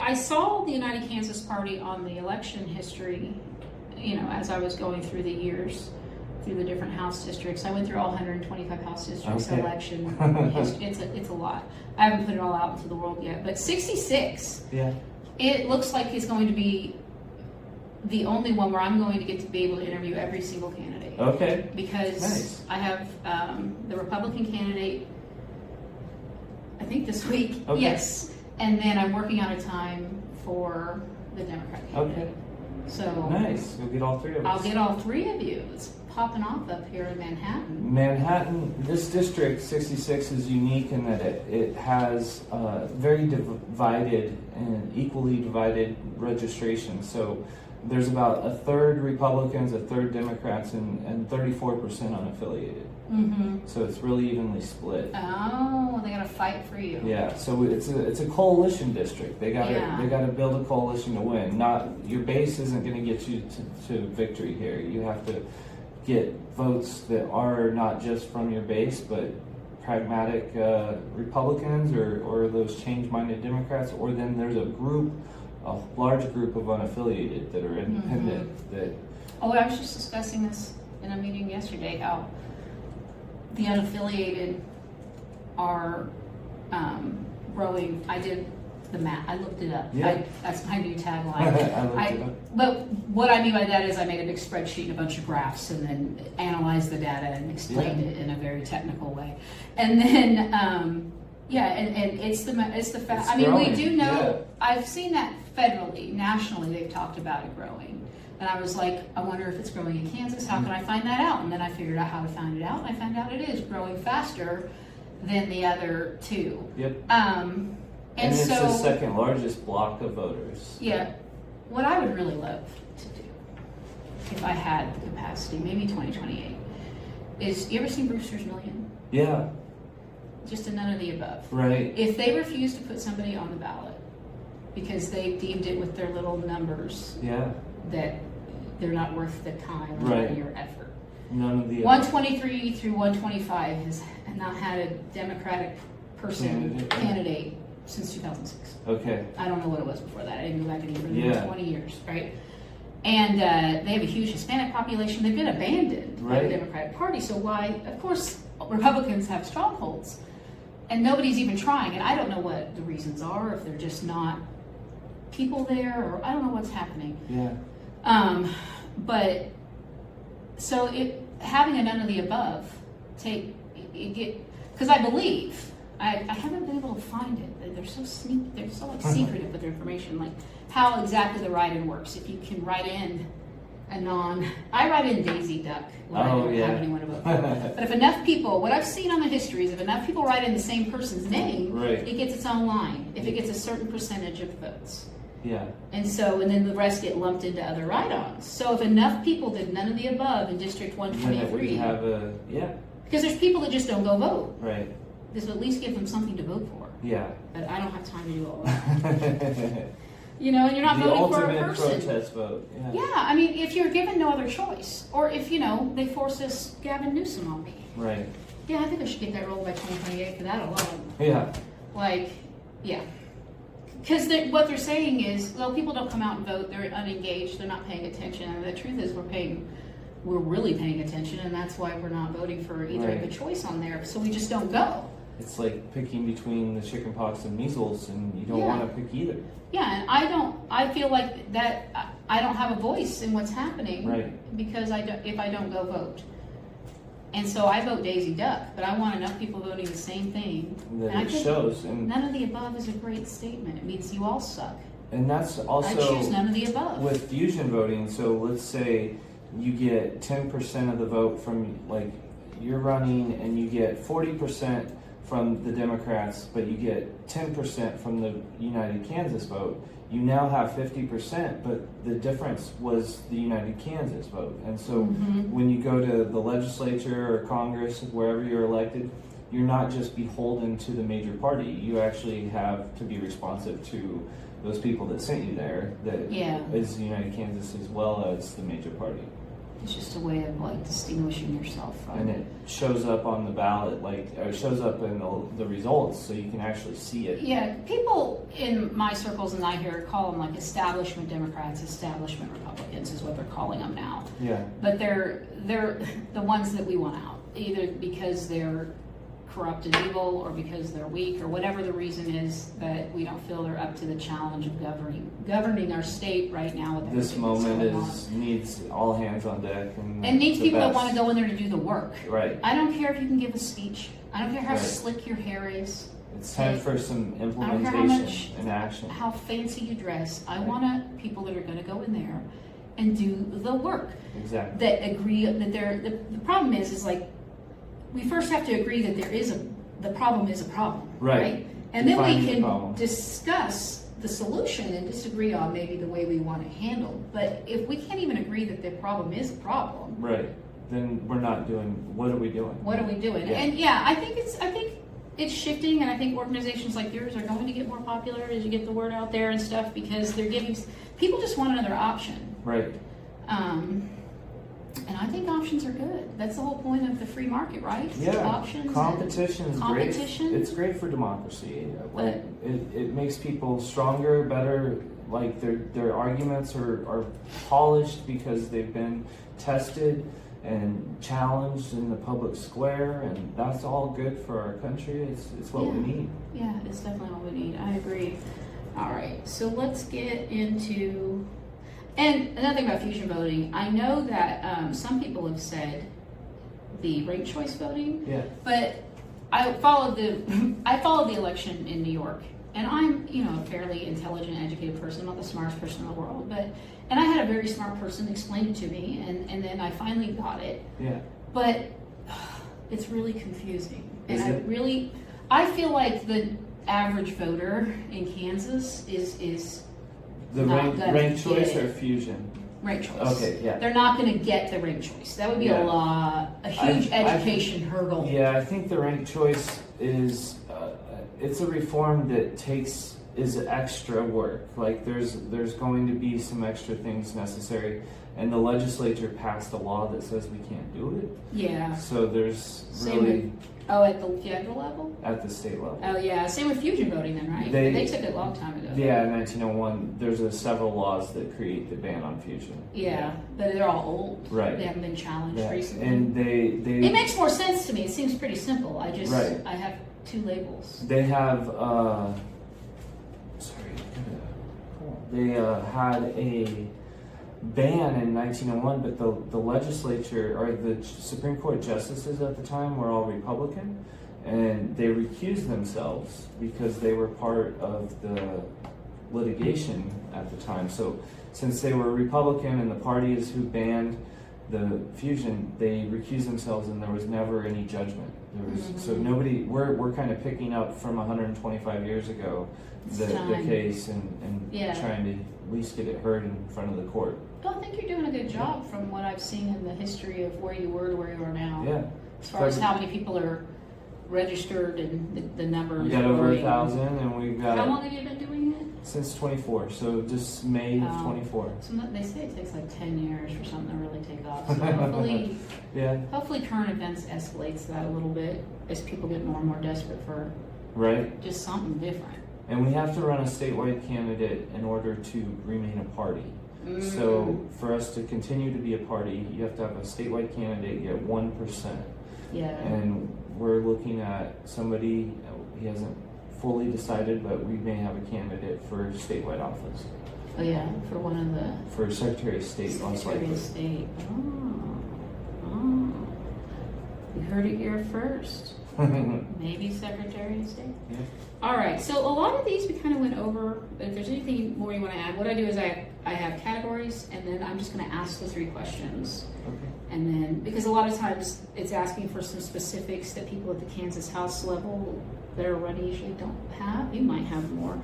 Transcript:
I saw the United Kansas Party on the election history, as I was going through the years, through the different House districts. I went through all 125 House districts election. It's a lot. I haven't put it all out into the world yet, but 66. Yeah. It looks like it's going to be the only one where I'm going to get to be able to interview every single candidate. Okay. Because nice. I have the Republican candidate, I think this week. Okay. Yes. And then I'm working out a time for the Democrat candidate. Okay. So nice. You'll get all three of us. I'll get all three of you. It's popping off up here in Manhattan. Manhattan, this district 66 is unique in that it has very divided and equally divided registration. So there's about a third Republicans, a third Democrats, and 34% unaffiliated. Mm-hmm. So it's really evenly split. Oh, they got to fight for you. Yeah, so it's a coalition district. They gotta build a coalition to win. Not your base isn't going to get you to victory here. You have to get votes that are not just from your base, but pragmatic Republicans or those change-minded Democrats, or then there's a large group of unaffiliated that are independent. Mm-hmm. I was just discussing this in a meeting yesterday, how the unaffiliated are growing. I did the math. I looked it up. Yeah. That's my new tagline. I looked it up. But what I mean by that is I made a big spreadsheet and a bunch of graphs and then analyzed the data and explained it in a very technical way. And then, and it's the fact. I mean, growing. we do know, Yeah. I've seen that federally, nationally, they've talked about it growing. And I was like, I wonder if it's growing in Kansas. How can I find that out? And then I figured out how to find it out. And I found out it is growing faster than the other two. Yep. And it's so, the second largest block of voters. Yeah. What I would really love to do, if I had the capacity, maybe 2028, is, you ever seen Brewster's Million? Yeah. Just a none of the above. Right. If they refuse to put somebody on the ballot because they deemed it with their little numbers that they're not worth the time or money or effort. None of the 123 through 125 has not had a Democratic candidate since 2006. Okay. I don't know what it was before that. I didn't go back any further than 20 years, right? And they have a huge Hispanic population. They've been abandoned by the Democratic Party. So why? Of course, Republicans have strongholds, and nobody's even trying. And I don't know what the reasons are. If they're just not people there, or I don't know what's happening. Yeah. But so having a none of the above, because I believe I haven't been able to find it. They're so sneaky. They're so secretive with their information, like how exactly the write-in works. If you can write in I write in Daisy Duck when I don't have anyone to vote for. But if enough people, what I've seen on the histories, if enough people write in the same person's name, it gets its own line. If it gets a certain percentage of votes. Yeah. And then the rest get lumped into other write-ons. So if enough people did none of the above in District 123, because there's people that just don't go vote. Right. This will at least give them something to vote for. Yeah. But I don't have time to do all that. And you're not voting for a person. The ultimate protest vote. Yeah, I mean, if you're given no other choice, or if, they force this Gavin Newsom on me. Right. Yeah, I think I should get that rolled by 2028 for that alone. Yeah. Because what they're saying is, well, people don't come out and vote. They're unengaged. They're not paying attention. And the truth is, we're really paying attention, and that's why we're not voting for either of the choice on there. So we just don't go. It's like picking between the chickenpox and measles, and you don't want to pick either. Yeah, and I feel like that I don't have a voice in what's happening because if I don't go vote. And so I vote Daisy Duck, but I want enough people voting the same thing. That it shows. And none of the above is a great statement. It means you all suck. And that's also I choose none of the above. With fusion voting, so let's say you get 10% of the vote from, like, you're running and you get 40% from the Democrats, but you get 10% from the United Kansas vote. You now have 50%, but the difference was the United Kansas vote. And so when you go to the legislature or Congress, wherever you're elected, you're not just beholden to the major party. You actually have to be responsive to those people that sent you there, that is the United Kansas as well as the major party. It's just a way of like distinguishing yourself from. And it shows up on the ballot, like, or it shows up in the results, so you can actually see it. Yeah, people in my circles and I hear call them like establishment Democrats, establishment Republicans is what they're calling them now. Yeah. But they're the ones that we want out, either because they're corrupt and evil or because they're weak or whatever the reason is that we don't feel they're up to the challenge of governing our state right now. With This everything moment that's going on. needs all hands on deck. And needs the people that best. want to go in there to do the work. Right. I don't care if you can give a speech. I don't care how Right. slick your hair is. It's time for some I don't care how implementation much, and action. how fancy you dress. I Right. want people that are going to go in there and do the work. Exactly. That agree that the problem is like we first have to agree that the problem is a problem, Right. And then Define we the can problem. discuss the solution and disagree on maybe the way we want it handled. But if we can't even agree that the problem is a problem, Right. Then we're not doing. What are we doing? what are we doing? Yeah. And yeah, I think it's shifting, and I think organizations like yours are going to get more popular as you get the word out there and stuff because they're giving people just want another option. Right. And I think options are good. That's the whole point of the free market, right? Yeah. Options. Competition is great. Competition. It's great for democracy. Like But- it makes people stronger, better. Like their arguments are polished because they've been tested and challenged in the public square, and that's all good for our country. It's what we Yeah. need. Yeah, it's definitely what we need. I agree. All right, so let's get into. And another thing about fusion voting, I know that some people have said the ranked choice voting, Yeah. but I followed the election in New York, and I'm a fairly intelligent, educated person. I'm not the smartest person in the world, and I had a very smart person explain it to me, and then I finally got it. Yeah. But it's really confusing, and Is it? I feel like the average voter in Kansas is The not gonna ranked choice get or it. fusion? ranked choice. Okay. Yeah. They're not going to get the ranked choice. That would be Yeah. a huge education hurdle. Yeah, I think the ranked choice is it's a reform that is extra work. Like there's going to be some extra things necessary, and the legislature passed a law that says we can't do it. Yeah. So there's Same really at the federal level. at the state level. Oh yeah. Same with fusion voting then, right? They took it a long time ago. Yeah, in 1901, there's several laws that create the ban on fusion. Yeah, but they're all old. Right. They haven't been challenged Yeah. recently. And It makes more sense to me. It seems pretty simple. I Right. have two labels. They have, they had a ban in 1901, but the legislature or the Supreme Court justices at the time were all Republican, and they recused themselves because they were part of the litigation at the time. So since they were Republican and the parties who banned the fusion, they recused themselves, and there was never any judgment. There was so nobody. We're kind of picking up from 125 years ago the case and trying to at least get it heard in front of the court. Well, I think you're doing a good job from what I've seen in the history of where you were to where you are now. Yeah. As far as how many people are registered and the number. We got over 1,000, and we've got. How long have you been doing it? Since 24, so just May of 24. So they say it takes like 10 years for something to really take off. So hopefully, Yeah. hopefully current events escalates that a little bit as people get more and more desperate for Right. just something different. And we have to run a statewide candidate in order to remain a party. So for us to continue to be a party, you have to have a statewide candidate get 1%. Yeah. And we're looking at somebody, he hasn't fully decided, but we may have a candidate for statewide office. Oh yeah, for one of the For Secretary of State, most Secretary likely. of State. Oh. You heard it here first. Maybe Secretary of State. Yeah. All right, so a lot of these we kind of went over. If there's anything more you want to add, what I do is I have categories, and then I'm just going to ask the 3 questions. Okay. And then, because a lot of times it's asking for some specifics that people at the Kansas House level that are already usually don't have. You might have more.